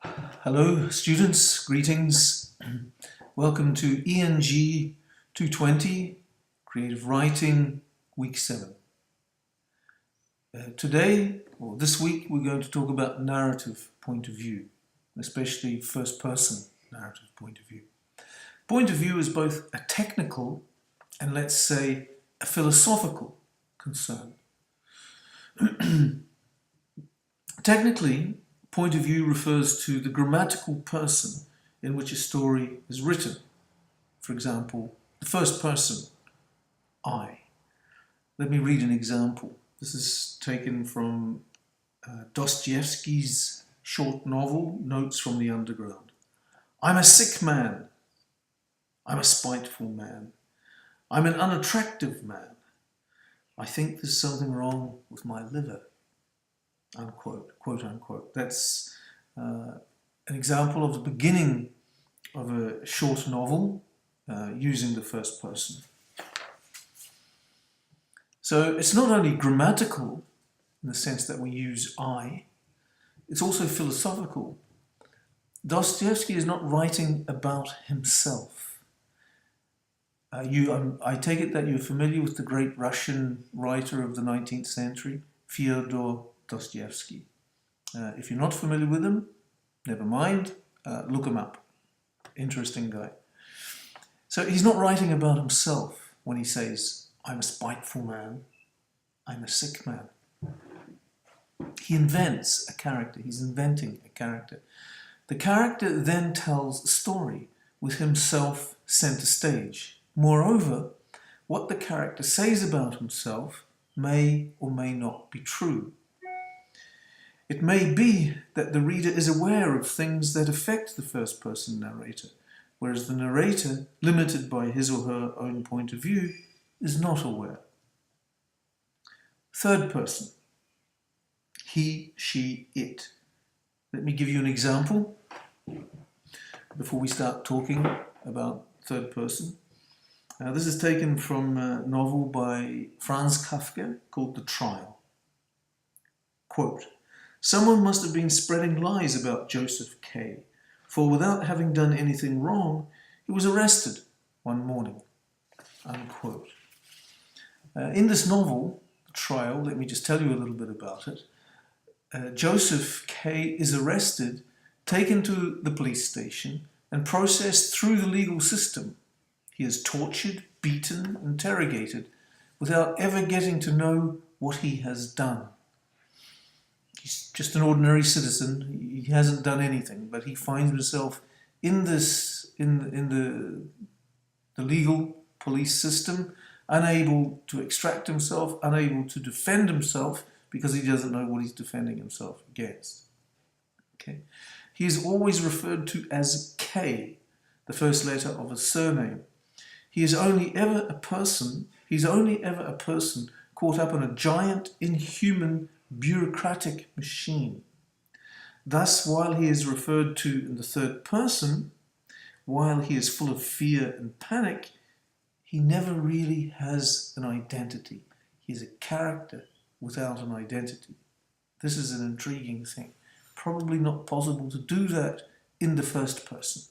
Hello students, greetings. Welcome to ENG 220, Creative Writing, Week 7. Today, or this week, we're going to talk about narrative point of view, especially first person narrative point of view. Point of view is both a technical and, let's say, a philosophical concern. Technically, point of view refers to the grammatical person in which a story is written. For example, the first person, I. Let me read an example. This is taken from Dostoevsky's short novel, Notes from the Underground. I'm a sick man. I'm a spiteful man. I'm an unattractive man. I think there's something wrong with my liver. Unquote, quote unquote. That's an example of the beginning of a short novel using the first person. So it's not only grammatical in the sense that we use I, it's also philosophical. Dostoevsky is not writing about himself. I take it that you're familiar with the great Russian writer of the 19th century, Fyodor Dostoevsky. If you're not familiar with him, never mind, look him up. Interesting guy. So he's not writing about himself when he says, I'm a spiteful man, I'm a sick man. He invents a character, he's inventing a character. The character then tells a story with himself center stage. Moreover, what the character says about himself may or may not be true. It may be that the reader is aware of things that affect the first-person narrator, whereas the narrator, limited by his or her own point of view, is not aware. Third person, he, she, it. Let me give you an example before we start talking about third person. This is taken from a novel by Franz Kafka called The Trial. Quote, someone must have been spreading lies about Joseph K., for without having done anything wrong, he was arrested one morning. Unquote. In this novel, The Trial, let me just tell you a little bit about it. Joseph K. is arrested, taken to the police station, and processed through the legal system. He is tortured, beaten, interrogated, without ever getting to know what he has done. He's just an ordinary citizen. He hasn't done anything, but he finds himself in the legal police system, unable to extract himself, unable to defend himself because he doesn't know what he's defending himself against. Okay. He is always referred to as K, the first letter of a surname. He's only ever a person caught up in a giant, inhuman, bureaucratic machine. Thus, while he is referred to in the third person, while he is full of fear and panic, he never really has an identity. He is a character without an identity. This is an intriguing thing. Probably not possible to do that in the first person.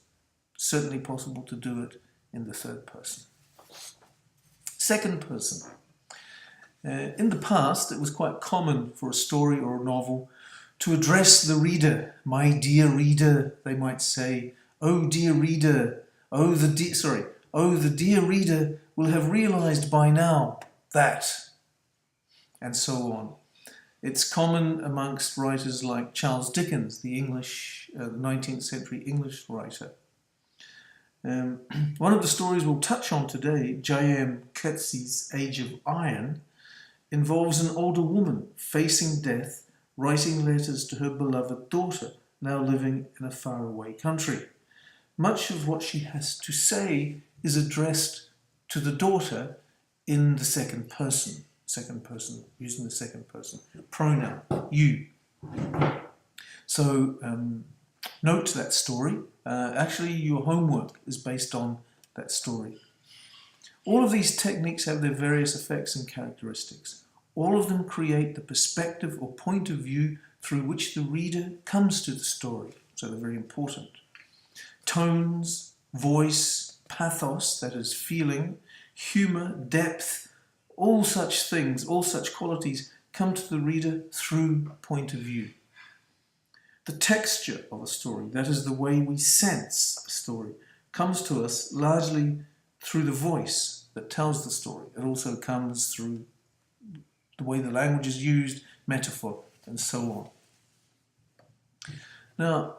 Certainly possible to do it in the third person. Second person. In the past, it was quite common for a story or a novel to address the reader. My dear reader, they might say. Oh dear reader, the dear reader will have realized by now that, and so on. It's common amongst writers like Charles Dickens, the 19th century English writer. One of the stories we'll touch on today, J.M. Coetzee's Age of Iron, involves an older woman facing death, writing letters to her beloved daughter, now living in a faraway country. Much of what she has to say is addressed to the daughter in the second person, using the second person pronoun, you. So note that story. Actually, your homework is based on that story. All of these techniques have their various effects and characteristics. All of them create the perspective or point of view through which the reader comes to the story. so they're very important. Tones, voice, pathos, that is feeling, humour, depth, all such things, all such qualities come to the reader through point of view. The texture of a story, that is the way we sense a story, comes to us largely through the voice that tells the story. It also comes through the way the language is used, metaphor, and so on. Now,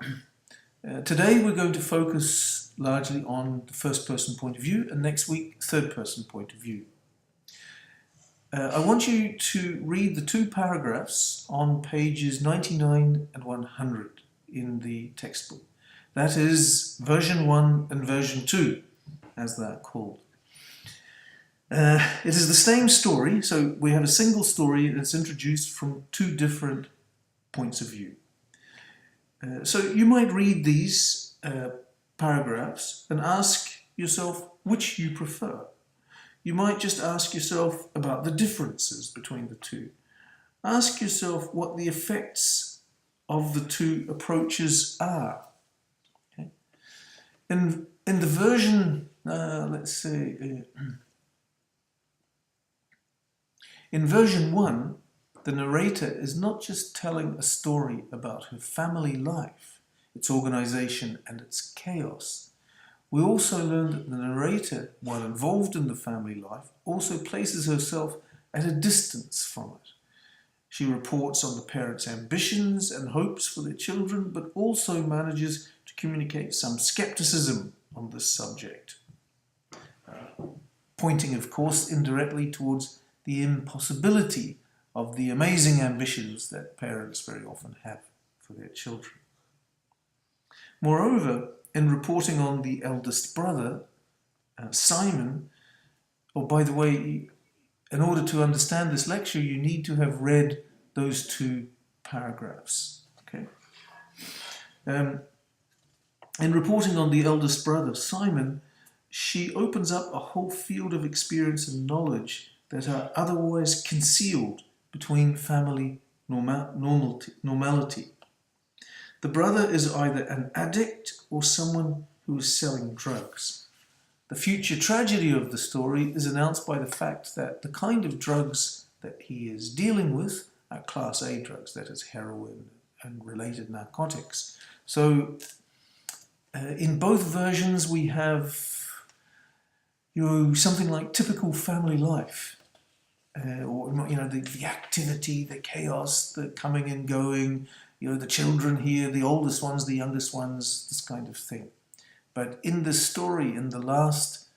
today we're going to focus largely on the first person point of view, and next week, third person point of view. I want you to read the two paragraphs on pages 99 and 100 in the textbook. That is version 1 and version 2, as they're called. It is the same story, so we have a single story that's introduced from two different points of view. So you might read these paragraphs and ask yourself which you prefer. You might just ask yourself about the differences between the two. Ask yourself what the effects of the two approaches are. Okay? In the version, let's say, in version 1, the narrator is not just telling a story about her family life, its organization and its chaos. We also learn that the narrator, while involved in the family life, also places herself at a distance from it. She reports on the parents' ambitions and hopes for their children, but also manages to communicate some skepticism on this subject, pointing, of course, indirectly towards the impossibility of the amazing ambitions that parents very often have for their children. Moreover, in reporting on the eldest brother, Simon, by the way, in order to understand this lecture, you need to have read those two paragraphs. Okay? In reporting on the eldest brother, Simon, she opens up a whole field of experience and knowledge that are otherwise concealed between family normality. The brother is either an addict or someone who is selling drugs. The future tragedy of the story is announced by the fact that the kind of drugs that he is dealing with are Class A drugs, that is heroin and related narcotics. So in both versions we have something like typical family life. Or the activity, the chaos, the coming and going, the children here, the oldest ones, the youngest ones, this kind of thing. But in the story, in the last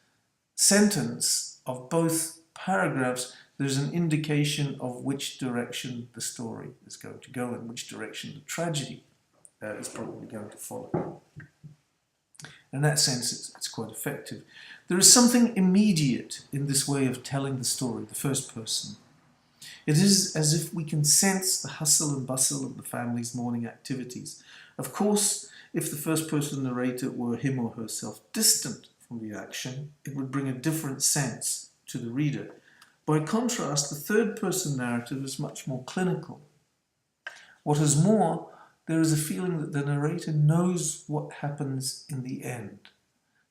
sentence of both paragraphs, there's an indication of which direction the story is going to go and which direction the tragedy is probably going to follow. In that sense, it's quite effective. There is something immediate in this way of telling the story, the first person. It is as if we can sense the hustle and bustle of the family's morning activities. Of course, if the first person narrator were him or herself distant from the action, it would bring a different sense to the reader. By contrast, the third person narrative is much more clinical. What is more, there is a feeling that the narrator knows what happens in the end.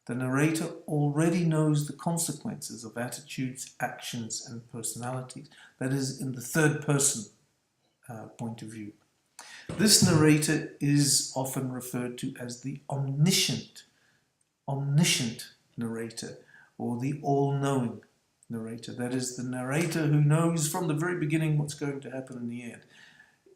The narrator already knows the consequences of attitudes, actions, and personalities. That is, in the third person point of view. This narrator is often referred to as the omniscient narrator, or the all-knowing narrator. That is, the narrator who knows from the very beginning what's going to happen in the end.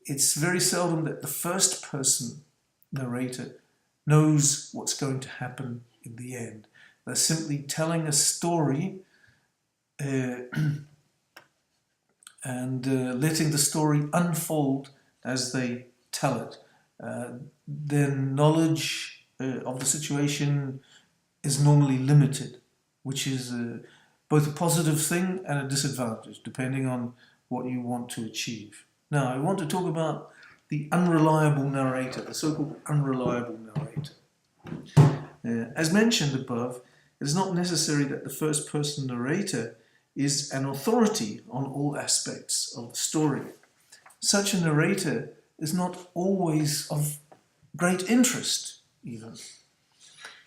It's very seldom that the first person narrator knows what's going to happen in the end. They're simply telling a story and letting the story unfold as they tell it. Their knowledge of the situation is normally limited, which is both a positive thing and a disadvantage, depending on what you want to achieve. Now, I want to talk about the unreliable narrator, the so-called unreliable narrator. As mentioned above, it is not necessary that the first-person narrator is an authority on all aspects of the story. Such a narrator is not always of great interest even.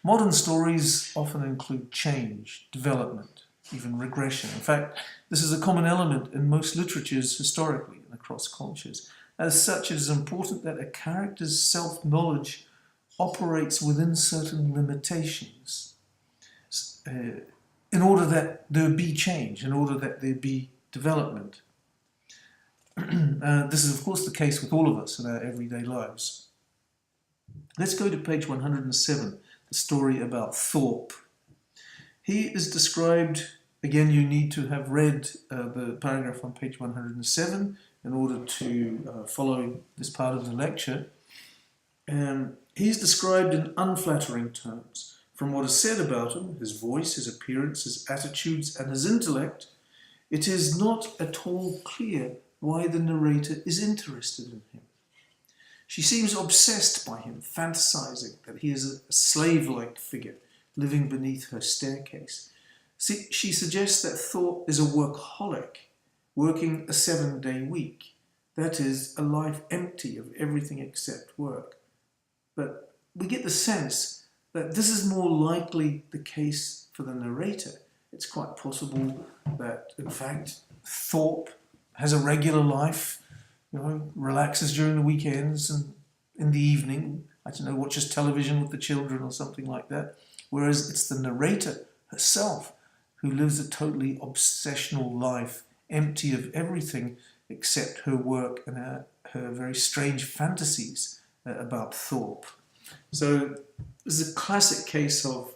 Modern stories often include change, development, even regression. In fact, this is a common element in most literatures historically and across cultures. As such, it is important that a character's self-knowledge operates within certain limitations in order that there be change, in order that there be development. This is, of course, the case with all of us in our everyday lives. Let's go to page 107, the story about Thorpe. He is described, again, you need to have read the paragraph on page 107 in order to follow this part of the lecture. He's described in unflattering terms. From what is said about him, his voice, his appearance, his attitudes, and his intellect, it is not at all clear why the narrator is interested in him. She seems obsessed by him, fantasizing that he is a slave-like figure living beneath her staircase. She suggests that Thorpe is a workaholic, working a 7-day week. That is, a life empty of everything except work. But we get the sense that this is more likely the case for the narrator. It's quite possible that, in fact, Thorpe has a regular life, relaxes during the weekends and in the evening, watches television with the children or something like that. Whereas it's the narrator herself who lives a totally obsessional life, empty of everything except her work and her very strange fantasies about Thorpe. So this is a classic case of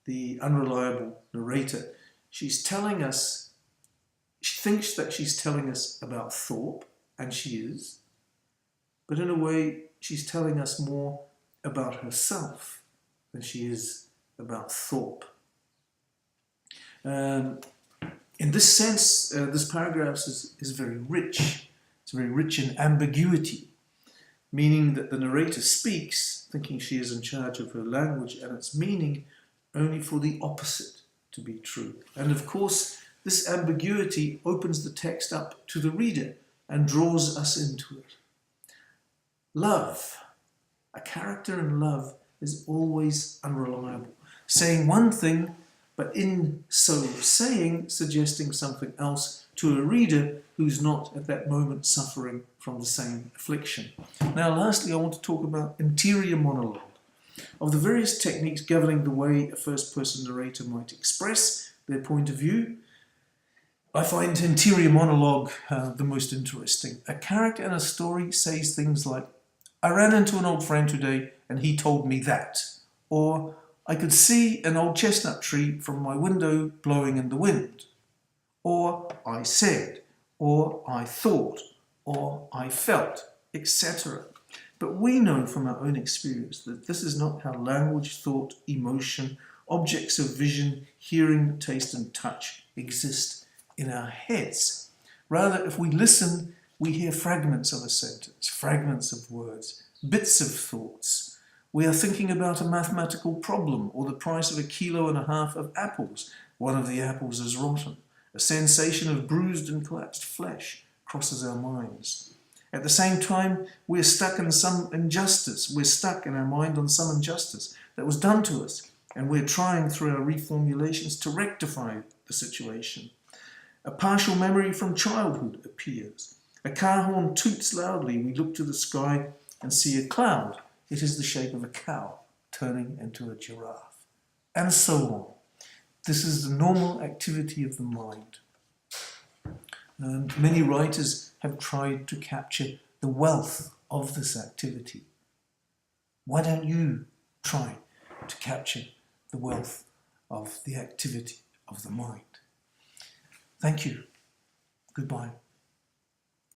the unreliable narrator. She's telling us, she thinks that she's telling us about Thorpe, and she is, but in a way she's telling us more about herself than she is about Thorpe. In this sense, this paragraph is very rich. It's very rich in ambiguity, meaning that the narrator speaks, thinking she is in charge of her language and its meaning, only for the opposite to be true. And of course, this ambiguity opens the text up to the reader and draws us into it. Love. A character in love is always unreliable, saying one thing, but in so saying, suggesting something else to a reader who's not at that moment suffering from the same affliction. Now, lastly, I want to talk about interior monologue. Of the various techniques governing the way a first-person narrator might express their point of view, I find interior monologue the most interesting. A character in a story says things like, "I ran into an old friend today and he told me that," or "I could see an old chestnut tree from my window blowing in the wind," or "I said," or "I thought," or "I felt," etc. But we know from our own experience that this is not how language, thought, emotion, objects of vision, hearing, taste and touch exist in our heads. Rather, if we listen, we hear fragments of a sentence, fragments of words, bits of thoughts. We are thinking about a mathematical problem or the price of 1.5 kilos of apples. One of the apples is rotten. A sensation of bruised and collapsed flesh crosses our minds. At the same time, we're stuck in some injustice. We're stuck in our mind on some injustice that was done to us, and we're trying through our reformulations to rectify the situation. A partial memory from childhood appears. A car horn toots loudly. We look to the sky and see a cloud. It is the shape of a cow turning into a giraffe. And so on. This is the normal activity of the mind. And many writers have tried to capture the wealth of this activity. Why don't you try to capture the wealth of the activity of the mind? Thank you. Goodbye.